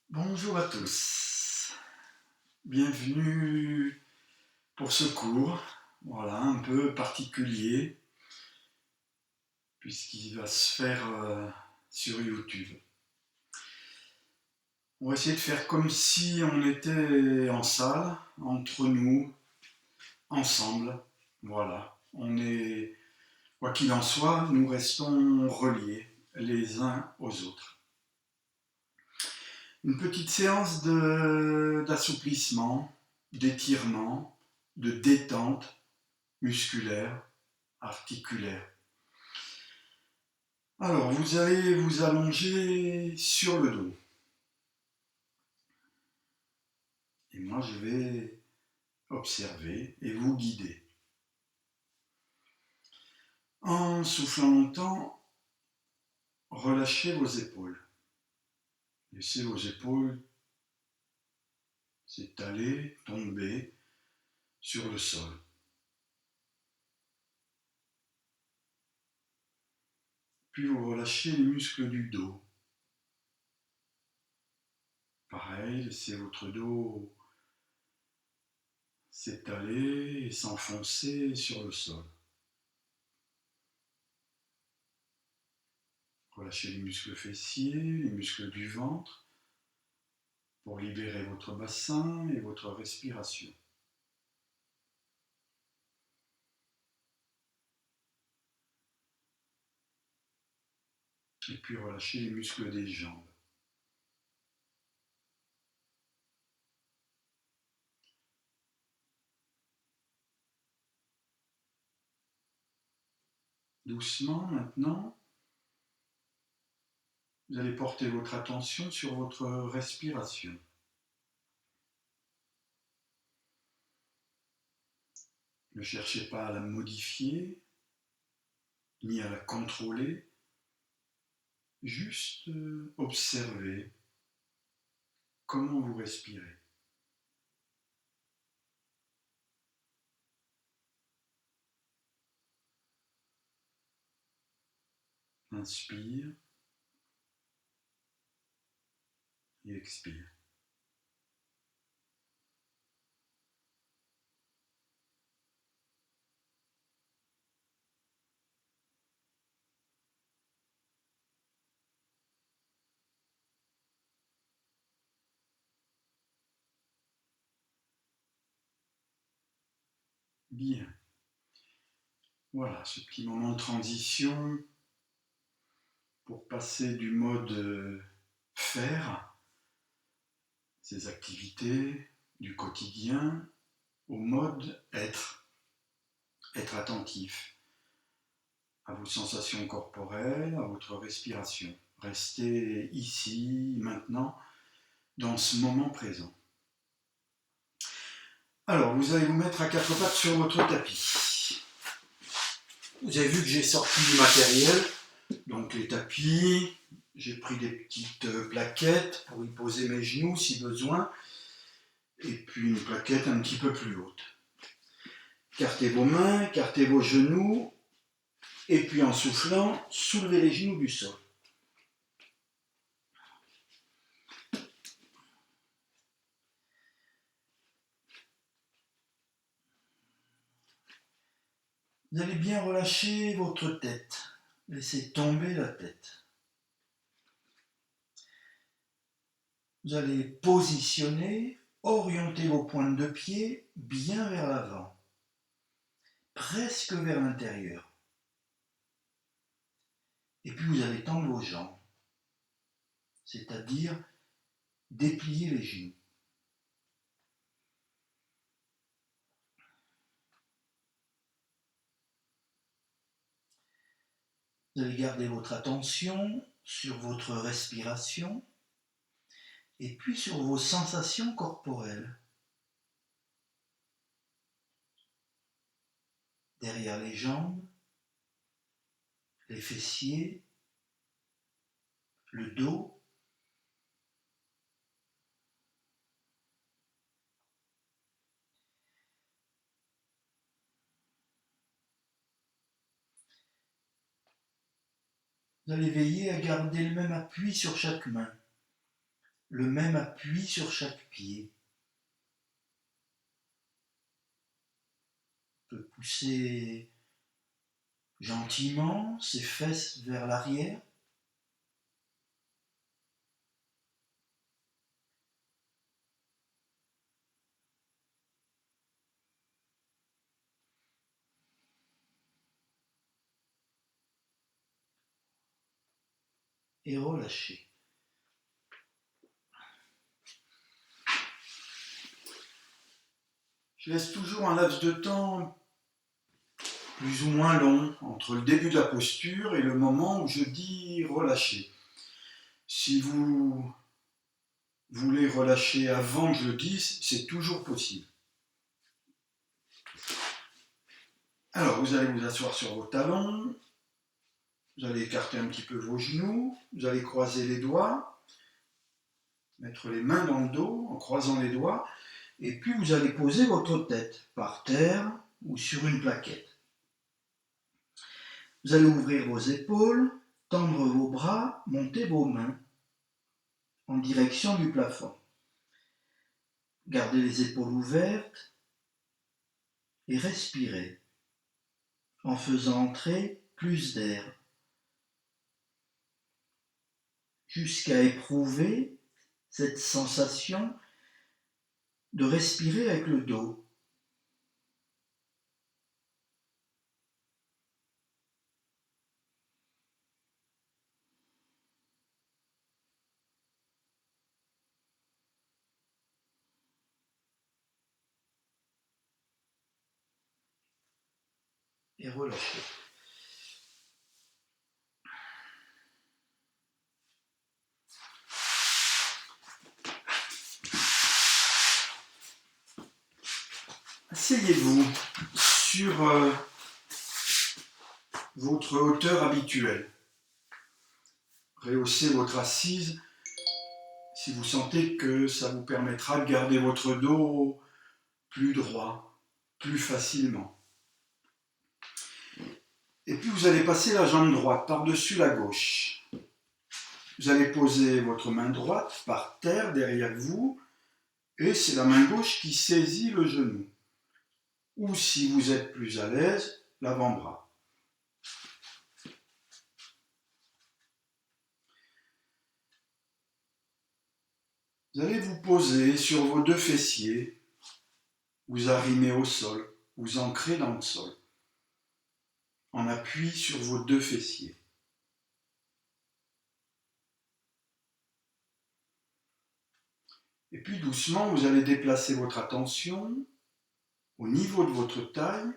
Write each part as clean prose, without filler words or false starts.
Bonjour à tous, bienvenue pour ce cours, voilà, un peu particulier, puisqu'il va se faire sur YouTube. On va essayer de faire comme si on était en salle, entre nous, ensemble, voilà. Quoi qu'il en soit, nous restons reliés les uns aux autres. Une petite séance d'assouplissement, d'étirement, de détente musculaire, articulaire. Alors, vous allez vous allonger sur le dos. Et moi, je vais observer et vous guider. En soufflant longtemps, relâchez vos épaules. Laissez vos épaules s'étaler, tomber sur le sol. Puis vous relâchez les muscles du dos. Pareil, laissez votre dos s'étaler et s'enfoncer sur le sol. Relâchez les muscles fessiers, les muscles du ventre pour libérer votre bassin et votre respiration. Et puis relâchez les muscles des jambes. Doucement maintenant, vous allez porter votre attention sur votre respiration. Ne cherchez pas à la modifier, ni à la contrôler, juste observez comment vous respirez. Inspire et expire. Bien. Voilà, ce petit moment de transition pour passer du mode faire, ces activités du quotidien, au mode être attentif à vos sensations corporelles, à votre respiration. Restez ici, maintenant, dans ce moment présent. Alors, vous allez vous mettre à quatre pattes sur votre tapis. Vous avez vu que j'ai sorti du matériel, donc les tapis, j'ai pris des petites plaquettes pour y poser mes genoux si besoin, et puis une plaquette un petit peu plus haute. Écartez vos mains, écartez vos genoux, et puis en soufflant, soulevez les genoux du sol. Vous allez bien relâcher votre tête. Laissez tomber la tête. Vous allez positionner, orienter vos pointes de pied bien vers l'avant, presque vers l'intérieur. Et puis vous allez tendre vos jambes, c'est-à-dire déplier les genoux. Vous allez garder votre attention sur votre respiration et puis sur vos sensations corporelles. Derrière les jambes, les fessiers, le dos. Vous allez veiller à garder le même appui sur chaque main. le même appui sur chaque pied. On peut pousser gentiment ses fesses vers l'arrière. Et relâcher. Je laisse toujours un laps de temps plus ou moins long entre le début de la posture et le moment où je dis relâcher. Si vous voulez relâcher avant que je le dise, c'est toujours possible. Alors, vous allez vous asseoir sur vos talons, vous allez écarter un petit peu vos genoux, vous allez croiser les doigts, mettre les mains dans le dos en croisant les doigts, et puis vous allez poser votre tête par terre ou sur une plaquette. Vous allez ouvrir vos épaules, tendre vos bras, monter vos mains en direction du plafond. Gardez les épaules ouvertes et respirez en faisant entrer plus d'air jusqu'à éprouver cette sensation de respirer avec le dos. Et relâchez. Asseyez-vous sur votre hauteur habituelle. Rehaussez votre assise si vous sentez que ça vous permettra de garder votre dos plus droit, plus facilement. Et puis vous allez passer la jambe droite par-dessus la gauche. Vous allez poser votre main droite par terre derrière vous et c'est la main gauche qui saisit le genou. Ou si vous êtes plus à l'aise, l'avant-bras. Vous allez vous poser sur vos deux fessiers, vous arrimez au sol, vous ancrez dans le sol, en appui sur vos deux fessiers. Et puis doucement, vous allez déplacer votre attention au niveau de votre taille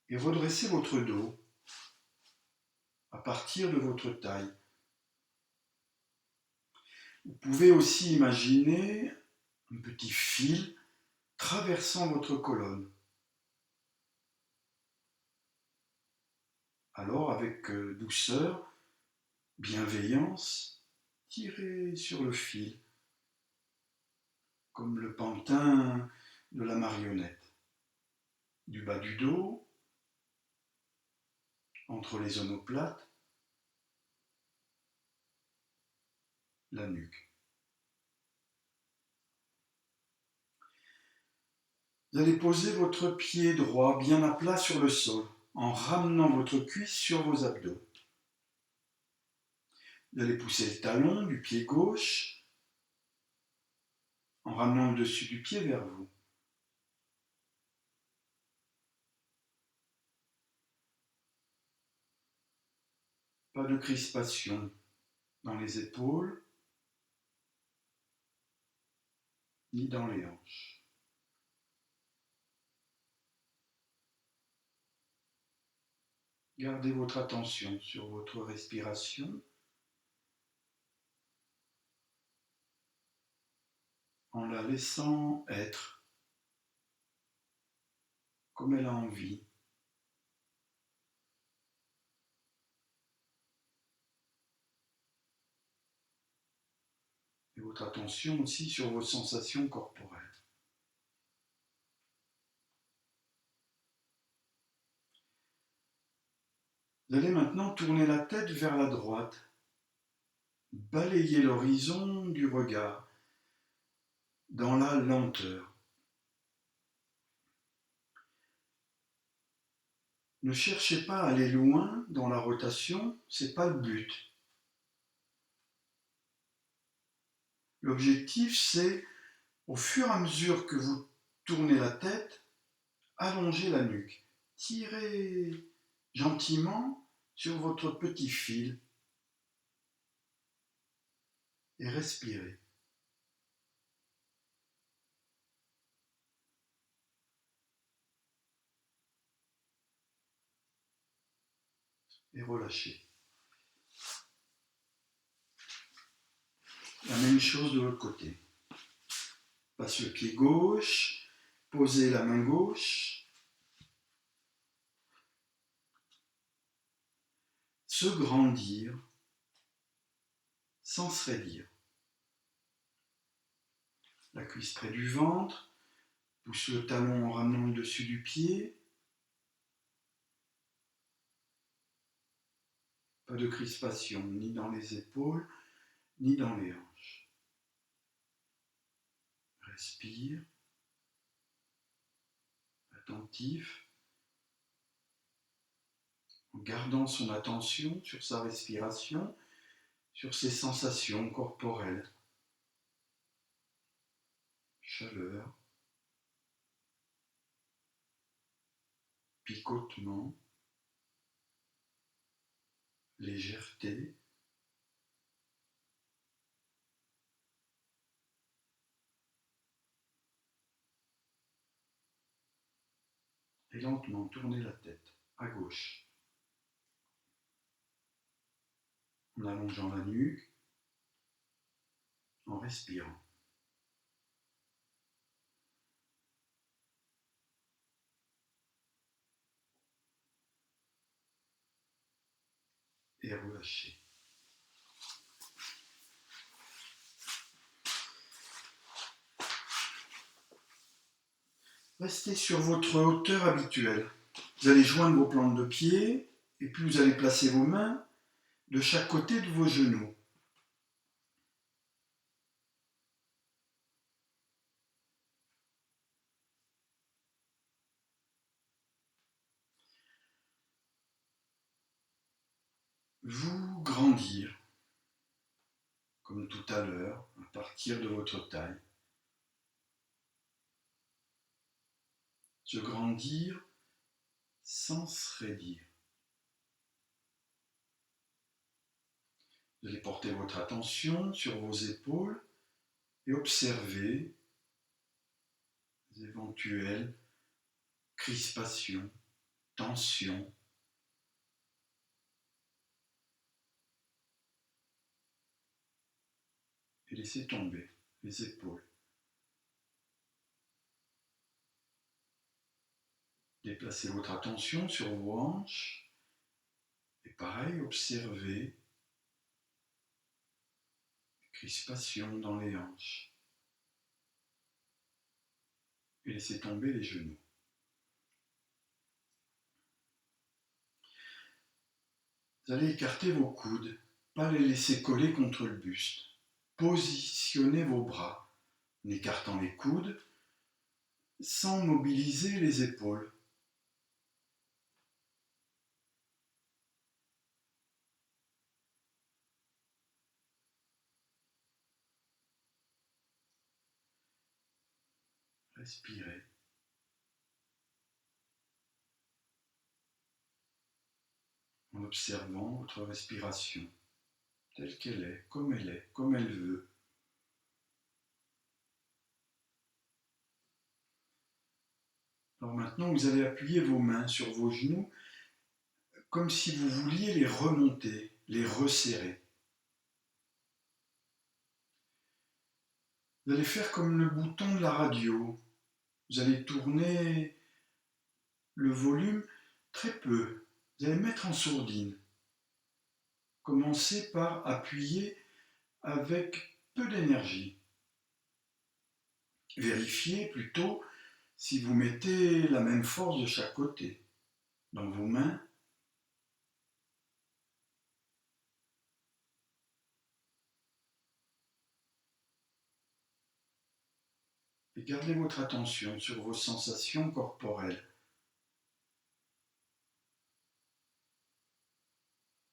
et redresser votre dos à partir de votre taille. Vous pouvez aussi imaginer un petit fil traversant votre colonne. Alors, avec douceur, bienveillance, tirez sur le fil, comme le pantin de la marionnette, du bas du dos, entre les omoplates, la nuque. Vous allez poser votre pied droit bien à plat sur le sol, en ramenant votre cuisse sur vos abdos. Vous allez pousser le talon du pied gauche, en ramenant le dessus du pied vers vous. Pas de crispation dans les épaules, ni dans les hanches. Gardez votre attention sur votre respiration en la laissant être comme elle a envie. Et votre attention aussi sur vos sensations corporelles. Vous Vous allez maintenant tourner la tête vers la droite, balayer l'horizon du regard dans la lenteur. Ne cherchez pas à aller loin dans la rotation, ce n'est pas le but. L'objectif, c'est, au fur et à mesure que vous tournez la tête, allonger la nuque. Tirez gentiment sur votre petit fil et respirez. Et relâchez. La même chose de l'autre côté. Passe le pied gauche, posez la main gauche. Se grandir sans se raidir. La cuisse près du ventre, pousse le talon en ramenant le dessus du pied. Pas de crispation, ni dans les épaules, ni dans les hanches. Respire, attentif, en gardant son attention sur sa respiration, sur ses sensations corporelles. Chaleur, picotement, légèreté. Et lentement tournez la tête à gauche, en allongeant la nuque, en respirant. Et relâchez. Restez sur votre hauteur habituelle. Vous allez joindre vos plantes de pied et puis vous allez placer vos mains de chaque côté de vos genoux. Vous grandir, comme tout à l'heure, à partir de votre taille. Se grandir sans se raidir. Vous allez porter votre attention sur vos épaules et observer les éventuelles crispations, tensions. Et laissez tomber les épaules. Déplacez votre attention sur vos hanches et pareil, observez les crispations dans les hanches. Et laissez tomber les genoux. Vous allez écarter vos coudes, pas les laisser coller contre le buste. Positionnez vos bras en écartant les coudes sans mobiliser les épaules. Respirez. En observant votre respiration telle qu'elle est, comme elle veut. Alors maintenant, vous allez appuyer vos mains sur vos genoux comme si vous vouliez les remonter, les resserrer. Vous allez faire comme le bouton de la radio. Vous allez tourner le volume très peu. Vous allez mettre en sourdine. Commencez par appuyer avec peu d'énergie. Vérifiez plutôt si vous mettez la même force de chaque côté. Dans vos mains, gardez votre attention sur vos sensations corporelles,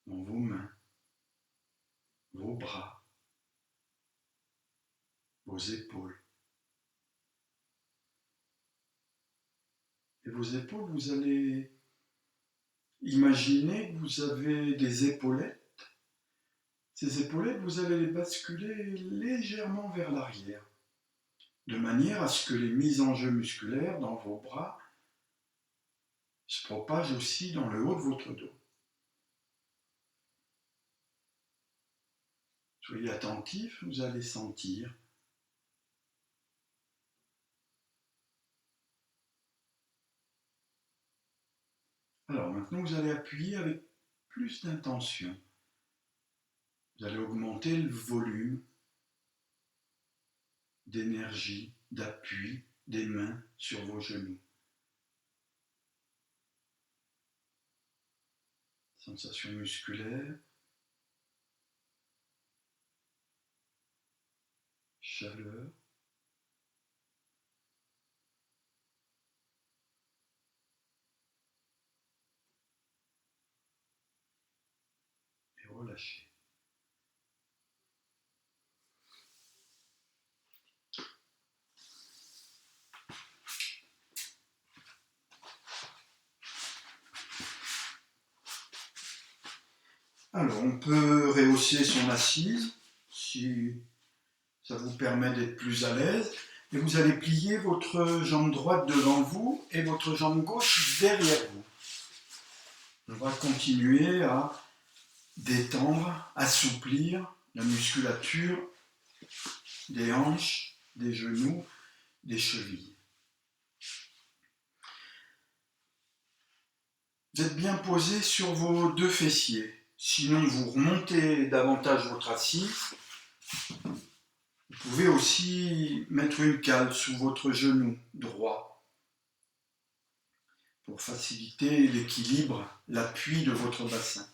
dans vos mains, vos bras, vos épaules. Et vos épaules, vous allez imaginer que vous avez des épaulettes. Ces épaulettes, vous allez les basculer légèrement vers l'arrière, de manière à ce que les mises en jeu musculaires dans vos bras se propagent aussi dans le haut de votre dos. Soyez attentifs, vous allez sentir. Alors maintenant, vous allez appuyer avec plus d'intention. Vous allez augmenter le volume d'énergie, d'appui des mains sur vos genoux. Sensation musculaire, chaleur. Et relâchez. Alors, on peut rehausser son assise si ça vous permet d'être plus à l'aise. Et vous allez plier votre jambe droite devant vous et votre jambe gauche derrière vous. On va continuer à détendre, assouplir la musculature des hanches, des genoux, des chevilles. Vous êtes bien posé sur vos deux fessiers. Sinon, vous remontez davantage votre assise. Vous pouvez aussi mettre une cale sous votre genou droit pour faciliter l'équilibre, l'appui de votre bassin.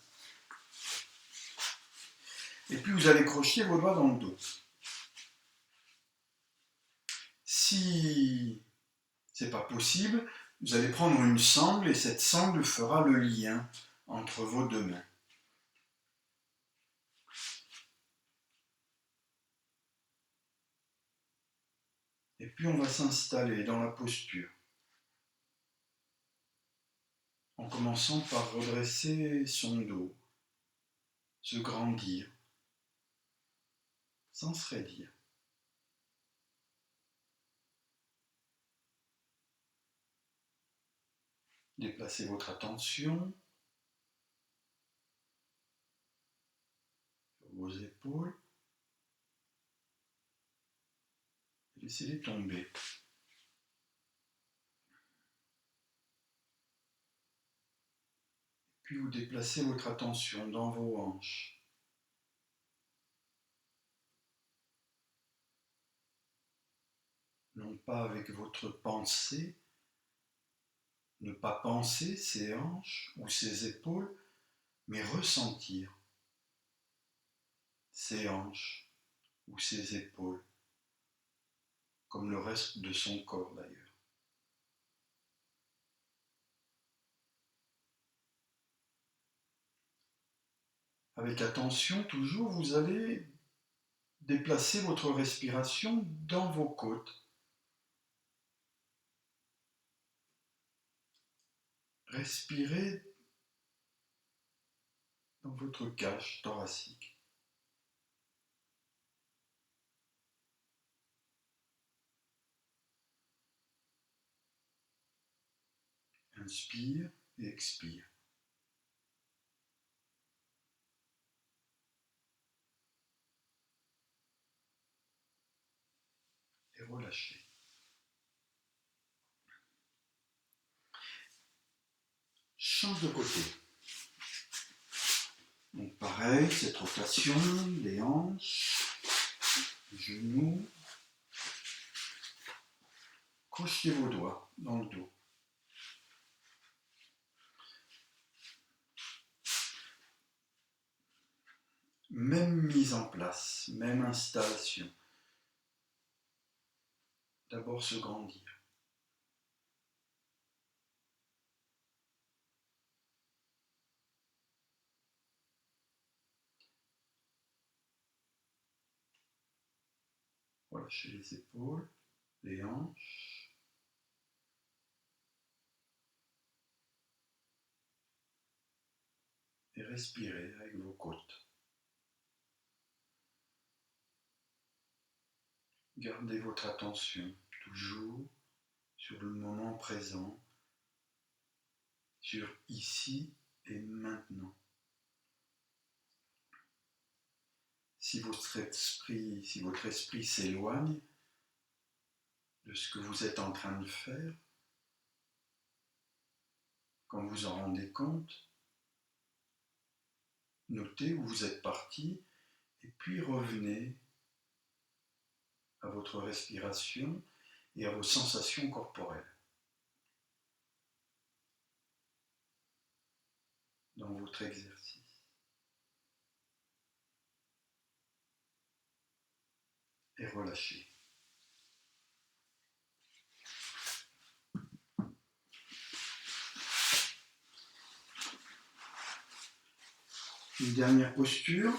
Et puis vous allez crocheter vos doigts dans le dos. Si ce n'est pas possible, vous allez prendre une sangle et cette sangle fera le lien entre vos deux mains. Et puis on va s'installer dans la posture, en commençant par redresser son dos, se grandir, sans se raidir. Déplacez votre attention sur vos épaules et laissez-les tomber. Puis vous déplacez votre attention dans vos hanches. Non pas avec votre pensée, ne pas penser ses hanches ou ses épaules, mais ressentir ses hanches ou ses épaules, comme le reste de son corps d'ailleurs. Avec attention, toujours, vous allez déplacer votre respiration dans vos côtes. Respirez dans votre cage thoracique. Inspire et expire. Et relâchez. Change de côté. Donc pareil, cette rotation des hanches, genoux. Crochetez vos doigts dans le dos. Même mise en place, même installation. d'abord se grandir. Relâchez les épaules, les hanches. Et respirez avec vos côtes. Gardez votre attention toujours sur le moment présent, sur ici et maintenant. Si votre esprit s'éloigne de ce que vous êtes en train de faire, quand vous en rendez compte, notez où vous êtes parti et puis revenez à votre respiration et à vos sensations corporelles. Dans votre exercice. Et relâchez. Une dernière posture.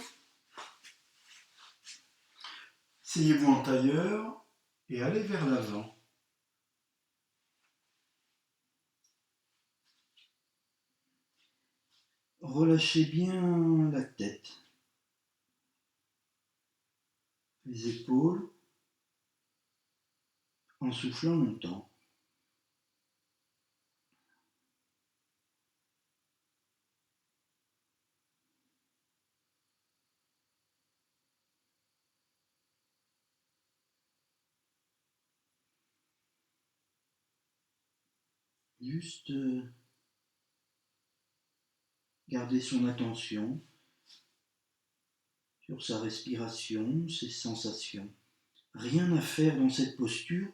Asseyez-vous en tailleur et allez vers l'avant. Relâchez bien la tête, les épaules, en soufflant longtemps. Juste garder son attention sur sa respiration, ses sensations. Rien à faire dans cette posture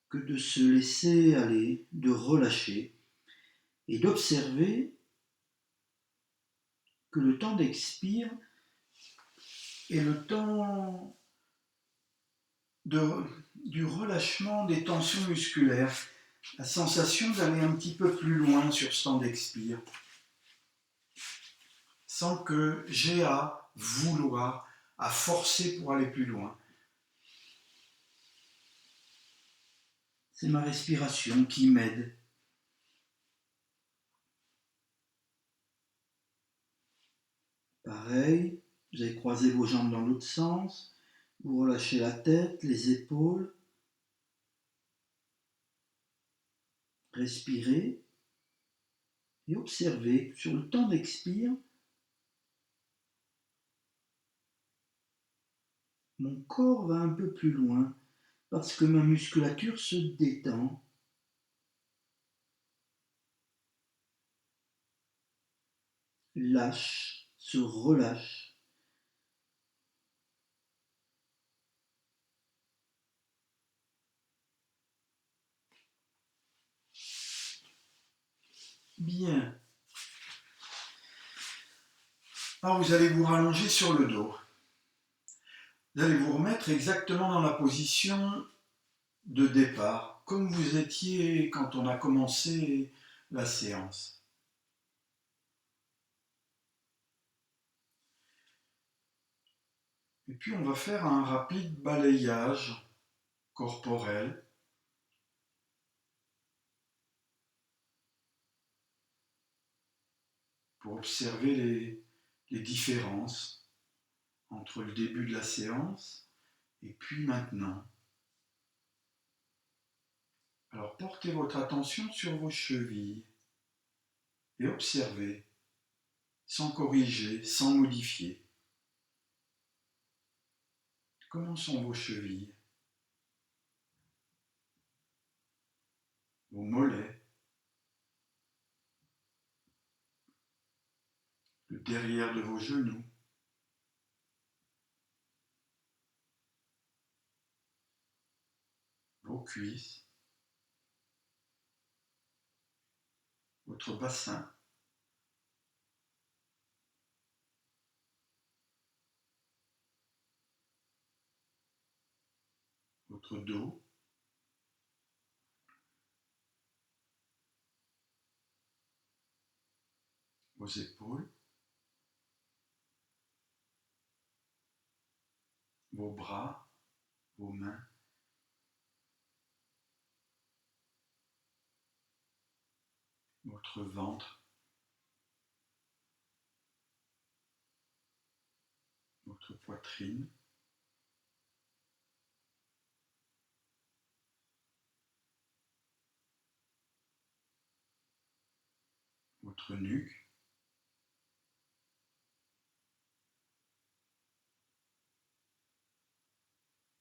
que de se laisser aller, de relâcher et d'observer que le temps d'expire est le temps du relâchement des tensions musculaires, la sensation d'aller un petit peu plus loin sur ce temps d'expire, sans que j'ai à vouloir, à forcer pour aller plus loin. C'est ma respiration qui m'aide. Pareil, vous allez croiser vos jambes dans l'autre sens, vous relâchez la tête, les épaules, respirez et observez que sur le temps d'expire, mon corps va un peu plus loin parce que ma musculature se détend. Lâche, se relâche. Bien. Alors vous allez vous rallonger sur le dos. Vous allez vous remettre exactement dans la position de départ, comme vous étiez quand on a commencé la séance. Et puis on va faire un rapide balayage corporel. Pour observer les différences entre le début de la séance et puis maintenant. Alors portez votre attention sur vos chevilles et observez, sans corriger, sans modifier. Comment sont vos chevilles? Vos mollets? Le derrière de vos genoux? Vos cuisses? Votre bassin? Votre dos? vos épaules, vos bras, vos mains, votre ventre, votre poitrine, votre nuque,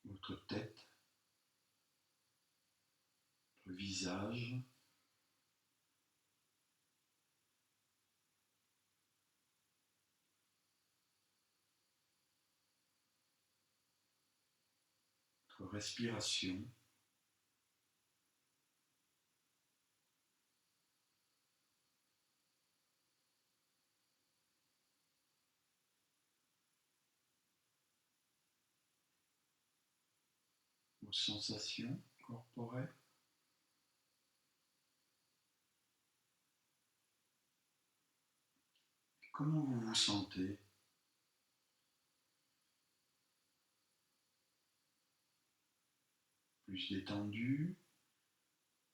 votre tête, votre visage, votre respiration, vos sensations corporelles. Comment vous vous sentez? Plus détendu,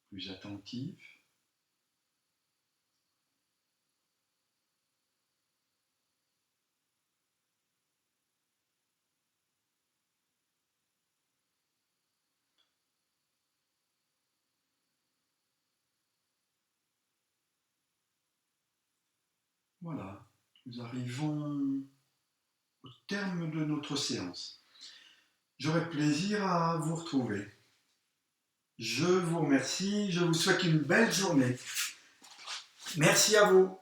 plus attentif? Voilà, nous arrivons au terme de notre séance. J'aurai plaisir à vous retrouver. Je vous remercie, je vous souhaite une belle journée. Merci à vous.